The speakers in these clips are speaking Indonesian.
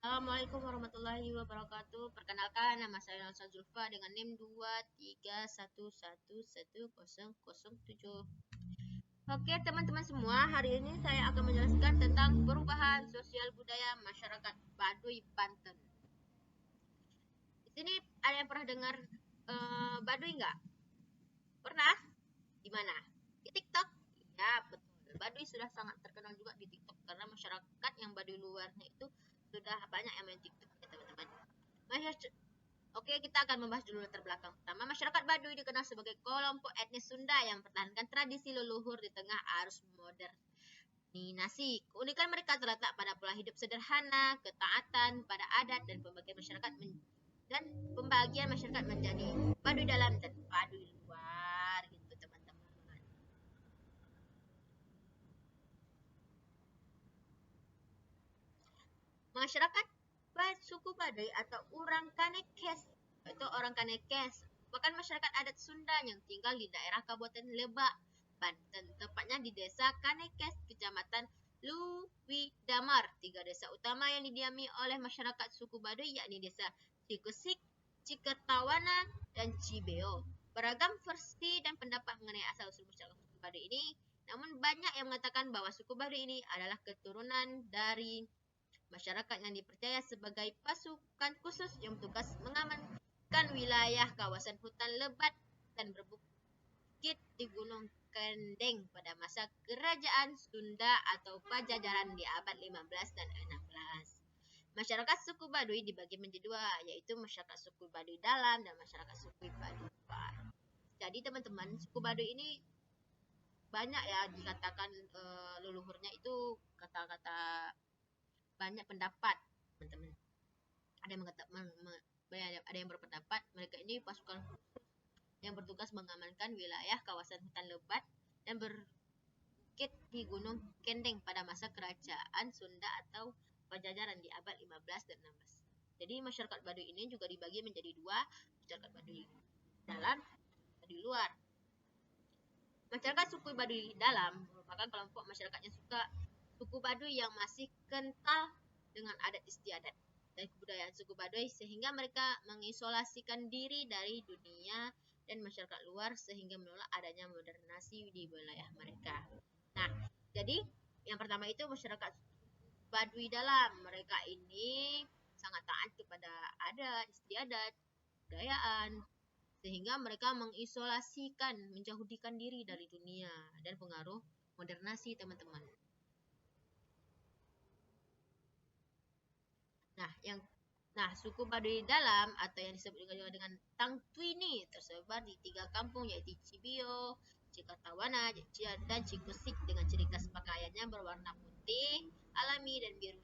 Assalamualaikum warahmatullahi wabarakatuh. Perkenalkan, nama saya Nalsa Zulfa dengan NIM 231111007. Oke, teman-teman semua, hari ini saya akan menjelaskan tentang perubahan sosial budaya masyarakat Baduy Banten. Di sini ada yang pernah dengar Baduy nggak? Pernah? Di mana? Di TikTok? Ya, betul. Baduy sudah sangat terkenal juga di TikTok karena masyarakat yang Baduy luarnya itu sudah banyak yang main TikTok ya, teman-teman. Oke, kita akan membahas dulu latar belakang. Pertama, masyarakat Baduy dikenal sebagai kelompok etnis Sunda yang mempertahankan tradisi leluhur di tengah arus modernisasi. Keunikan mereka terletak pada pola hidup sederhana, ketaatan pada adat, dan pembagian masyarakat menjadi Baduy dalam dan Baduy luar, gitu teman-teman. Masyarakat suku Baduy atau orang Kanekes atau orang Kanekes merupakan masyarakat adat Sunda yang tinggal di daerah Kabupaten Lebak, Banten, tepatnya di Desa Kanekes, Kecamatan Luwidamar. Tiga desa utama yang didiami oleh masyarakat suku Baduy yakni Desa Cikusik, Cikertawana, dan Cibeo. Beragam versi dan pendapat mengenai asal-usul masyarakat suku Baduy ini, namun banyak yang mengatakan bahwa suku Baduy ini adalah keturunan dari masyarakat yang dipercaya sebagai pasukan khusus yang bertugas mengamankan wilayah kawasan hutan lebat dan berbukit di Gunung Kendeng pada masa kerajaan Sunda atau Pajajaran di abad 15 dan 16. Masyarakat suku Baduy dibagi menjadi dua, yaitu masyarakat suku Baduy dalam dan masyarakat suku Baduy luar. Jadi teman-teman, suku Baduy ini banyak ya dikatakan leluhurnya itu kata-kata banyak pendapat, teman-teman. Ada yang berpendapat mereka ini pasukan yang bertugas mengamankan wilayah kawasan hutan lebat dan berbukit di Gunung Kendeng pada masa kerajaan Sunda atau Pajajaran di abad 15 dan 16. Jadi masyarakat Baduy ini juga dibagi menjadi dua, masyarakat Baduy dalam, Baduy luar. Masyarakat suku Baduy dalam merupakan kelompok masyarakat yang suku Baduy yang masih kental dengan adat istiadat dan kebudayaan suku Baduy sehingga mereka mengisolasikan diri dari dunia dan masyarakat luar sehingga menolak adanya modernisasi di wilayah mereka. Nah, jadi yang pertama itu masyarakat Baduy dalam. Mereka ini sangat taat kepada adat, istiadat, kebudayaan, sehingga mereka mengisolasikan, menjauhkan diri dari dunia dan pengaruh modernisasi, teman-teman. Nah, suku Baduy dalam atau yang disebut juga dengan Tangtwini tersebar di 3 kampung yaitu Cibio, Cikertawana, dan Cikusik dengan ciri khas pakaiannya berwarna putih alami dan biru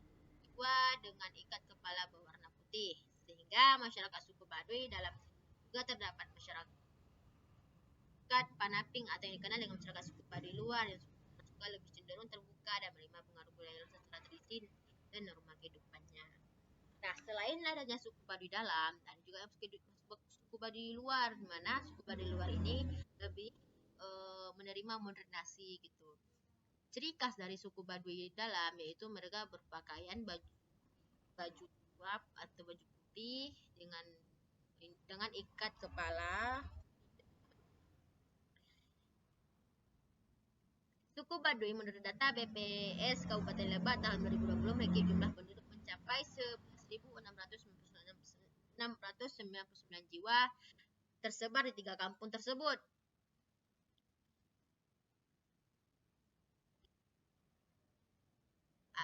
tua dengan ikat kepala berwarna putih. Sehingga masyarakat suku Baduy dalam juga terdapat masyarakat Panaping atau yang dikenal dengan masyarakat suku Baduy luar yang suka lebih cenderung terbuka dan menerima pengaruh budaya secara tradisi dan norma kehidupannya. Nah, selain adanya suku Baduy dalam, ada juga suku Baduy luar, di mana suku Baduy luar ini lebih menerima modernisasi gitu. Ciri khas dari suku Baduy dalam yaitu mereka berpakaian baju tuap atau baju putih dengan ikat kepala. Suku Baduy menurut data BPS Kabupaten Lebak tahun 2020 memiliki jumlah penduduk mencapai 11.699 jiwa tersebar di 3 kampung tersebut.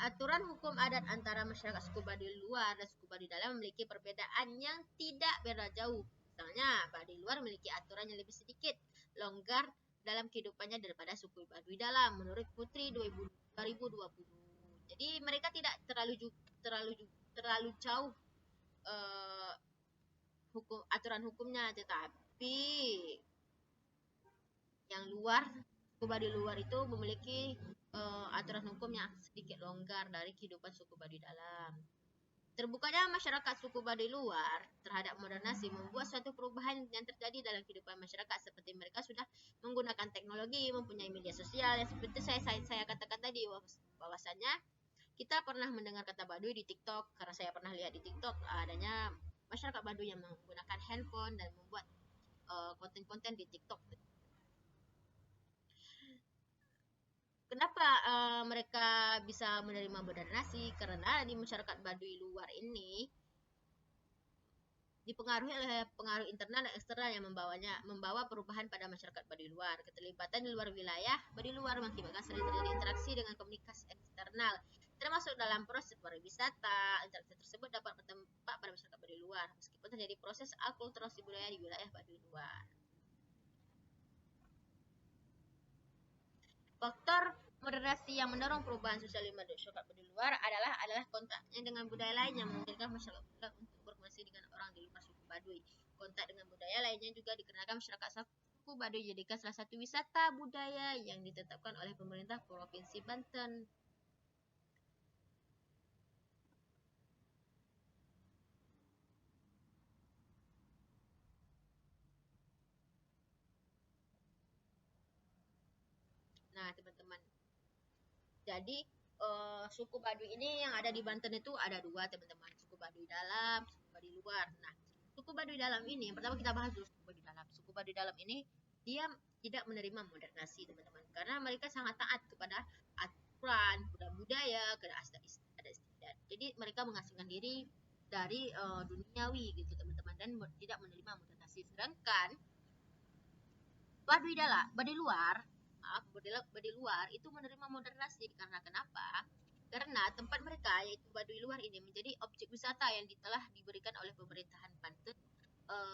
Aturan hukum adat antara masyarakat suku Baduy luar dan suku Baduy dalam memiliki perbedaan yang tidak beda jauh. Misalnya, Baduy luar memiliki aturan yang lebih sedikit longgar dalam kehidupannya daripada suku Baduy dalam menurut Putri 2020. Jadi mereka tidak terlalu jauh aturan hukumnya, tetapi yang luar, suku Baduy luar itu memiliki aturan hukum yang sedikit longgar dari kehidupan suku Baduy dalam. Terbukanya masyarakat suku Baduy luar terhadap modernisasi membuat suatu perubahan yang terjadi dalam kehidupan masyarakat seperti mereka sudah menggunakan teknologi, mempunyai media sosial yang seperti saya katakan tadi bahwasanya Kita pernah mendengar kata Baduy di TikTok, karena saya pernah lihat di TikTok adanya masyarakat Baduy yang menggunakan handphone dan membuat konten-konten di TikTok. Kenapa mereka bisa menerima modernasi? Karena di masyarakat Baduy luar ini dipengaruhi oleh pengaruh internal dan eksternal yang membawa perubahan pada masyarakat Baduy luar. Keterlibatan di luar wilayah Baduy luar mengakibatkan sering terjadi interaksi dengan komunikasi eksternal, termasuk dalam proses pariwisata. Interaksi tersebut dapat berdampak pada masyarakat Baduy luar, meskipun terjadi proses akulturasi budaya di wilayah Baduy luar. Faktor moderasi yang mendorong perubahan sosial di masyarakat Baduy luar adalah kontaknya dengan budaya lain yang memungkinkan masyarakat untuk berkomunikasi dengan orang di luar suku Baduy. Kontak dengan budaya lainnya juga dikarenakan masyarakat suku Baduy dijadikan salah satu wisata budaya yang ditetapkan oleh pemerintah Provinsi Banten. Nah, teman-teman, jadi suku Baduy ini yang ada di Banten itu ada dua, teman-teman. Suku Baduy dalam, suku Baduy luar. Nah, suku Baduy dalam ini, yang pertama kita bahas dulu suku Baduy dalam. Suku Baduy dalam ini dia tidak menerima modernasi, teman-teman, karena mereka sangat taat kepada aturan, budaya, kepada adat istiadat. Jadi mereka mengasingkan diri dari duniawi gitu, teman-teman, dan tidak menerima modernasi. Sedangkan Baduy luar, Baduy luar itu menerima modernasi karena kenapa? Karena tempat mereka yaitu Baduy luar ini menjadi objek wisata yang telah diberikan oleh pemerintahan Banten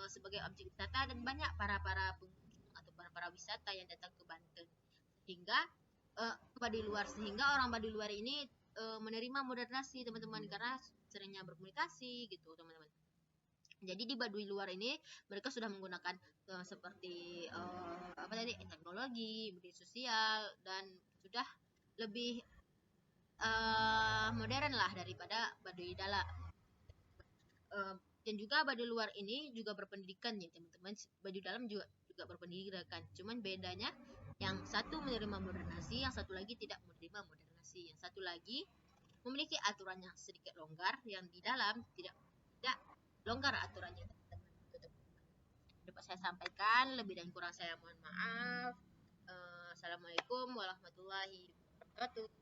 sebagai objek wisata, dan banyak para pengunjung atau para wisata yang datang ke Banten sehingga Baduy luar, sehingga orang Baduy luar ini menerima modernasi, teman-teman, karena seringnya berkomunikasi gitu, teman-teman. Jadi di Baduy luar ini mereka sudah menggunakan seperti teknologi, media sosial, dan sudah lebih modern lah daripada Baduy dalam. Dan juga Baduy luar ini juga berpendidikan ya, teman-teman. Baduy dalam juga berpendidikan. Cuman bedanya yang satu menerima modernasi, yang satu lagi tidak menerima modernasi. Yang satu lagi memiliki aturan yang sedikit longgar, yang di dalam tidak longgar aturannya, teman-teman. Dapat saya sampaikan, lebih dan kurang saya mohon maaf. Assalamualaikum warahmatullahi wabarakatuh.